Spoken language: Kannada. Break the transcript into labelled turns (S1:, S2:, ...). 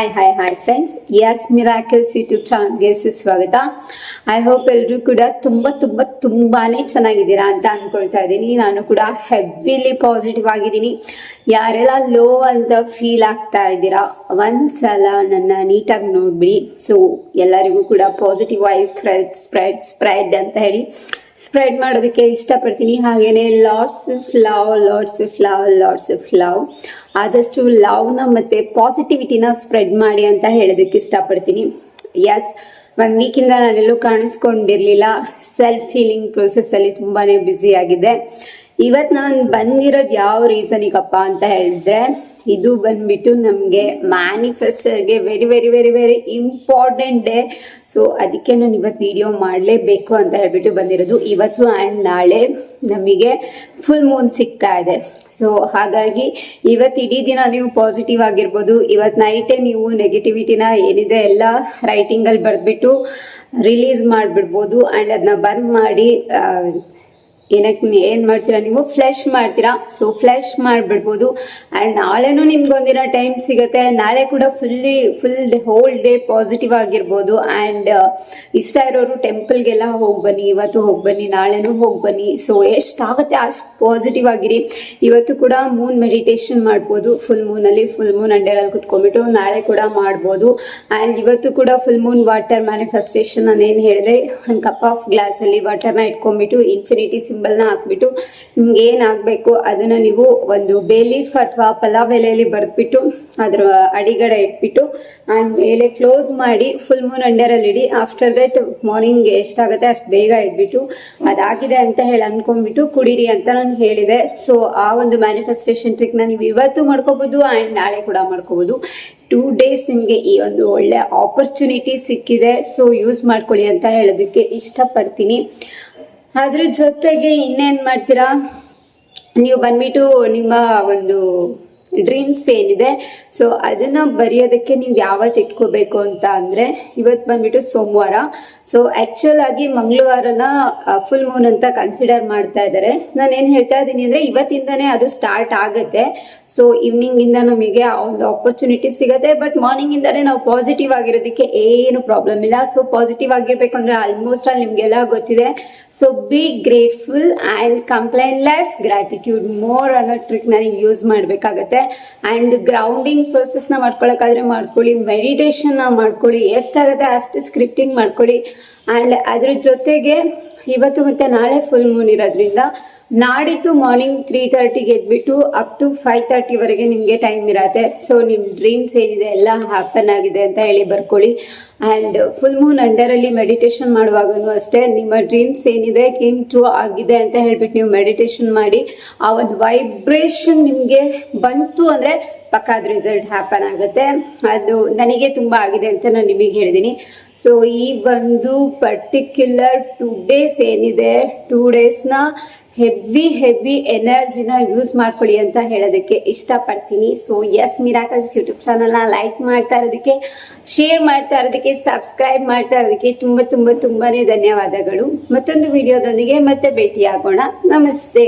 S1: Hi friends, Yes Miracles YouTube ಚಾನಲ್ಗೆ ಸುಸ್ವಾಗತ. ಐ ಹೋಪ್ ಎಲ್ಲರೂ ಕೂಡ ತುಂಬಾನೇ ಚೆನ್ನಾಗಿದ್ದೀರಾ ಅಂತ ಅನ್ಕೊಳ್ತಾ ಇದ್ದೀನಿ. ನಾನು ಕೂಡ ಹೆವಿಲಿ ಪಾಸಿಟಿವ್ ಆಗಿದ್ದೀನಿ. ಯಾರೆಲ್ಲ ಲೋ ಅಂತ ಫೀಲ್ ಆಗ್ತಾ ಇದ್ದೀರಾ ಒಂದ್ಸಲ ನನ್ನ ನೀಟಾಗಿ ನೋಡ್ಬಿಡಿ. ಸೊ ಎಲ್ಲರಿಗೂ ಕೂಡ ಪಾಸಿಟಿವ್ ವೈಸ್ ಸ್ಪ್ರೆಡ್ ಅಂತ ಹೇಳಿ ಸ್ಪ್ರೆಡ್ ಮಾಡೋದಕ್ಕೆ ಇಷ್ಟಪಡ್ತೀನಿ. ಹಾಗೇನೆ ಲಾಟ್ಸ್ ಆಫ್ ಲವ್ ಆದಷ್ಟು ಲವ್ನ ಮತ್ತೆ ಪಾಸಿಟಿವಿಟಿನ ಸ್ಪ್ರೆಡ್ ಮಾಡಿ ಅಂತ ಹೇಳೋದಕ್ಕೆ ಇಷ್ಟಪಡ್ತೀನಿ. ಎಸ್, 1 ವೀಕಿಂದ ನಾನೆಲ್ಲೂ ಕಾಣಿಸ್ಕೊಂಡಿರ್ಲಿಲ್ಲ. ಸೆಲ್ಫ್ ಫೀಲಿಂಗ್ ಪ್ರೋಸೆಸ್ ಅಲ್ಲಿ ತುಂಬಾನೇ ಬ್ಯುಸಿ ಆಗಿದೆ. ಇವತ್ತು ನಾನು ಬಂದಿರೋದು ಯಾವ ರೀಸನಿಗಪ್ಪ ಅಂತ ಹೇಳಿದ್ರೆ, ಇದು ಬಂದ್ಬಿಟ್ಟು ನಮಗೆ ಮ್ಯಾನಿಫೆಸ್ಟರ್ಗೆ very very very very important day. So ಅದಕ್ಕೆ ನಾನು ಇವತ್ತು ವಿಡಿಯೋ ಮಾಡಲೇಬೇಕು ಅಂತ ಹೇಳ್ಬಿಟ್ಟು ಬಂದಿರೋದು. ಇವತ್ತು ಆ್ಯಂಡ್ ನಾಳೆ ನಮಗೆ ಫುಲ್ ಮೂನ್ ಸಿಗ್ತಾ ಇದೆ. ಸೊ ಹಾಗಾಗಿ ಇವತ್ತು ಇಡೀ ದಿನ ನೀವು ಪಾಸಿಟಿವ್ ಆಗಿರ್ಬೋದು. ಇವತ್ತು ನೈಟೇ ನೀವು ನೆಗೆಟಿವಿಟಿನ ಏನಿದೆ ಎಲ್ಲ ರೈಟಿಂಗಲ್ಲಿ ಬರೆದ್ಬಿಟ್ಟು ರಿಲೀಸ್ ಮಾಡಿಬಿಡ್ಬೋದು. ಆ್ಯಂಡ್ ಅದನ್ನ ಬರ್ನ್ ಮಾಡಿ ಏನ್ ಮಾಡ್ತೀರಾ, ನೀವು ಫ್ಲೆಶ್ ಮಾಡ್ತೀರಾ. ಸೊ ಫ್ಲೆಶ್ ಮಾಡಿಬಿಡ್ಬೋದು. ಆ್ಯಂಡ್ ನಾಳೆನೂ ನಿಮ್ಗೊಂದಿನ ಟೈಮ್ ಸಿಗುತ್ತೆ. ನಾಳೆ ಕೂಡ ಫುಲ್ ಹೋಲ್ ಡೇ ಪಾಸಿಟಿವ್ ಆಗಿರ್ಬೋದು. ಆ್ಯಂಡ್ ಇಷ್ಟ ಇರೋರು ಟೆಂಪಲ್ಗೆಲ್ಲ ಹೋಗಿ ಬನ್ನಿ, ಇವತ್ತು ಹೋಗಿ ಬನ್ನಿ, ನಾಳೆನೂ ಹೋಗಿ ಬನ್ನಿ. ಸೊ ಎಷ್ಟಾಗುತ್ತೆ ಅಷ್ಟು ಪಾಸಿಟಿವ್ ಆಗಿರಿ. ಇವತ್ತು ಕೂಡ ಮೂನ್ ಮೆಡಿಟೇಷನ್ ಮಾಡ್ಬೋದು. ಫುಲ್ ಮೂನ್ ಅಂಡರಲ್ಲಿ ಕುತ್ಕೊಂಡ್ಬಿಟ್ಟು ನಾಳೆ ಕೂಡ ಮಾಡ್ಬೋದು. ಆ್ಯಂಡ್ ಇವತ್ತು ಕೂಡ ಫುಲ್ ಮೂನ್ ವಾಟರ್ ಮ್ಯಾನಿಫೆಸ್ಟೇಷನ್ ನಾನೇನು ಹೇಳಿದೆ, ಒಂದು ಕಪ್ ಆಫ್ ಗ್ಲಾಸಲ್ಲಿ ವಾಟರ್ನ ಇಟ್ಕೊಂಡ್ಬಿಟ್ಟು ಇನ್ಫಿನಿಟಿ ಸಿಂಬಲ್ನ ಹಾಕ್ಬಿಟ್ಟು ನಿಮ್ಗೆ ಏನಾಗಬೇಕು ಅದನ್ನ ನೀವು ಒಂದು ಬೇಲೀಫ್ ಅಥವಾ ಪಲಾವ್ ಎಲೆಯಲ್ಲಿ ಬರೆದ್ಬಿಟ್ಟು ಅದ್ರ ಅಡಿಗಡೆ ಇಟ್ಬಿಟ್ಟು ಆಮೇಲೆ ಕ್ಲೋಸ್ ಮಾಡಿ ಫುಲ್ ಮೂನ್ ಅಂಡರಲ್ಲಿ ಇಡಿ. ಆಫ್ಟರ್ ದಟ್ ಮಾರ್ನಿಂಗ್ ಎಷ್ಟಾಗುತ್ತೆ ಅಷ್ಟು ಬೇಗ ಇದ್ಬಿಟ್ಟು ಅದಾಗಿದೆ ಅಂತ ಹೇಳಿ ಅನ್ಕೊಂಡ್ಬಿಟ್ಟು ಕುಡೀರಿ ಅಂತ ನಾನು ಹೇಳಿದೆ. ಸೊ ಆ ಒಂದು ಮ್ಯಾನಿಫೆಸ್ಟೇಷನ್ ಟ್ರಿಕ್ನ ನೀವು ಇವತ್ತು ಮಾಡ್ಕೋಬಹುದು ಆ್ಯಂಡ್ ನಾಳೆ ಕೂಡ ಮಾಡ್ಕೋಬಹುದು. 2 days ನಿಮಗೆ ಈ ಒಂದು ಒಳ್ಳೆ ಆಪರ್ಚುನಿಟಿ ಸಿಕ್ಕಿದೆ. ಸೊ ಯೂಸ್ ಮಾಡ್ಕೊಳ್ಳಿ ಅಂತ ಹೇಳೋದಕ್ಕೆ ಇಷ್ಟಪಡ್ತೀನಿ. ಅದ್ರ ಜೊತೆಗೆ ಇನ್ನೇನ್ ಮಾಡ್ತೀರಾ, ನೀವು ಬಂದ್ಬಿಟ್ಟು ನಿಮ್ಮ ಒಂದು ಡ್ರೀಮ್ಸ್ ಏನಿದೆ ಸೊ ಅದನ್ನ ಬರೆಯೋದಕ್ಕೆ ನೀವು ಯಾವತ್ತು ಇಟ್ಕೋಬೇಕು ಅಂತ ಅಂದ್ರೆ, ಇವತ್ತು ಬಂದ್ಬಿಟ್ಟು ಸೋಮವಾರ. ಸೊ ಆಕ್ಚುಲ್ ಆಗಿ ಮಂಗಳವಾರನ ಫುಲ್ ಮೂನ್ ಅಂತ ಕನ್ಸಿಡರ್ ಮಾಡ್ತಾ ಇದ್ದಾರೆ. ನಾನು ಏನ್ ಹೇಳ್ತಾ ಇದ್ದೀನಿ ಅಂದ್ರೆ, ಇವತ್ತಿಂದಾನೇ ಅದು ಸ್ಟಾರ್ಟ್ ಆಗುತ್ತೆ. ಸೊ ಈವ್ನಿಂಗ್ ಇಂದ ನಮಗೆ ಆ ಒಂದು ಆಪರ್ಚುನಿಟಿ ಸಿಗುತ್ತೆ. ಬಟ್ ಮಾರ್ನಿಂಗ್ ಇಂದಾನೇ ನಾವು ಪಾಸಿಟಿವ್ ಆಗಿರೋದಕ್ಕೆ ಏನು ಪ್ರಾಬ್ಲಮ್ ಇಲ್ಲ. ಸೊ ಪಾಸಿಟಿವ್ ಆಗಿರ್ಬೇಕು ಅಂದ್ರೆ ಆಲ್ಮೋಸ್ಟ್ ಅಲ್ಲಿ ನಿಮ್ಗೆಲ್ಲ ಗೊತ್ತಿದೆ. So be grateful and complain less, gratitude more ಅನ್ನೋ ಟ್ರಿಕ್ ನೀವು ಯೂಸ್ ಮಾಡ್ಬೇಕಾಗತ್ತೆ. ಅಂಡ್ ಗ್ರೌಂಡಿಂಗ್ ಪ್ರೊಸೆಸ್ ನ ಮಾಡ್ಕೊಳಕಾದ್ರೆ ಮಾಡ್ಕೊಳ್ಳಿ, ಮೆಡಿಟೇಷನ್ ಮಾಡ್ಕೊಳ್ಳಿ, ಎಷ್ಟಾಗುತ್ತೆ ಅಷ್ಟು ಸ್ಕ್ರಿಪ್ಟಿಂಗ್ ಮಾಡ್ಕೊಳ್ಳಿ. ಅಂಡ್ ಅದ್ರ ಜೊತೆಗೆ ಇವತ್ತು ಮತ್ತೆ ನಾಳೆ ಫುಲ್ ಮೂನ್ ಇರೋದ್ರಿಂದ ನಾಡಿದ್ದು ಮಾರ್ನಿಂಗ್ 3:30ಗೆ ಎದ್ಬಿಟ್ಟು ಅಪ್ ಟು 5:30ವರೆಗೆ ನಿಮಗೆ ಟೈಮ್ ಇರತ್ತೆ. ಸೊ ನಿಮ್ಮ ಡ್ರೀಮ್ಸ್ ಏನಿದೆ ಎಲ್ಲ ಹ್ಯಾಪನ್ ಆಗಿದೆ ಅಂತ ಹೇಳಿ ಬರ್ಕೊಳ್ಳಿ. ಆ್ಯಂಡ್ ಫುಲ್ ಮೂನ್ ಅಂಡರಲ್ಲಿ ಮೆಡಿಟೇಷನ್ ಮಾಡುವಾಗನೂ ಅಷ್ಟೇ ನಿಮ್ಮ ಡ್ರೀಮ್ಸ್ ಏನಿದೆ ಕೇಮ್ ಟ್ರೂ ಆಗಿದೆ ಅಂತ ಹೇಳ್ಬಿಟ್ಟು ನೀವು ಮೆಡಿಟೇಷನ್ ಮಾಡಿ ಆ ಒಂದು ವೈಬ್ರೇಷನ್ ನಿಮಗೆ ಬಂತು ಅಂದರೆ ಪಕ್ಕಾದ ರಿಸಲ್ಟ್ ಹ್ಯಾಪನ್ ಆಗುತ್ತೆ. ಅದು ನನಗೆ ತುಂಬ ಆಗಿದೆ ಅಂತ ನಾನು ನಿಮಗೆ ಹೇಳಿದ್ದೀನಿ. ಸೊ ಈ ಒಂದು ಪರ್ಟಿಕ್ಯುಲರ್ 2 days ಏನಿದೆ, 2 daysನ ಹೆವಿ ಎನರ್ಜಿನ ಯೂಸ್ ಮಾಡ್ಕೊಳ್ಳಿ ಅಂತ ಹೇಳೋದಕ್ಕೆ ಇಷ್ಟಪಡ್ತೀನಿ. ಸೊ ಎಸ್ ಮಿರಾಕಲ್ಸ್ ಯೂಟ್ಯೂಬ್ ಚಾನಲ್ನ ಲೈಕ್ ಮಾಡ್ತಾ ಇರೋದಕ್ಕೆ, ಶೇರ್ ಮಾಡ್ತಾ ಇರೋದಕ್ಕೆ, ಸಬ್ಸ್ಕ್ರೈಬ್ ಮಾಡ್ತಾ ಇರೋದಕ್ಕೆ ತುಂಬಾನೇ ಧನ್ಯವಾದಗಳು. ಮತ್ತೊಂದು ವಿಡಿಯೋದೊಂದಿಗೆ ಮತ್ತೆ ಭೇಟಿಯಾಗೋಣ. ನಮಸ್ತೆ.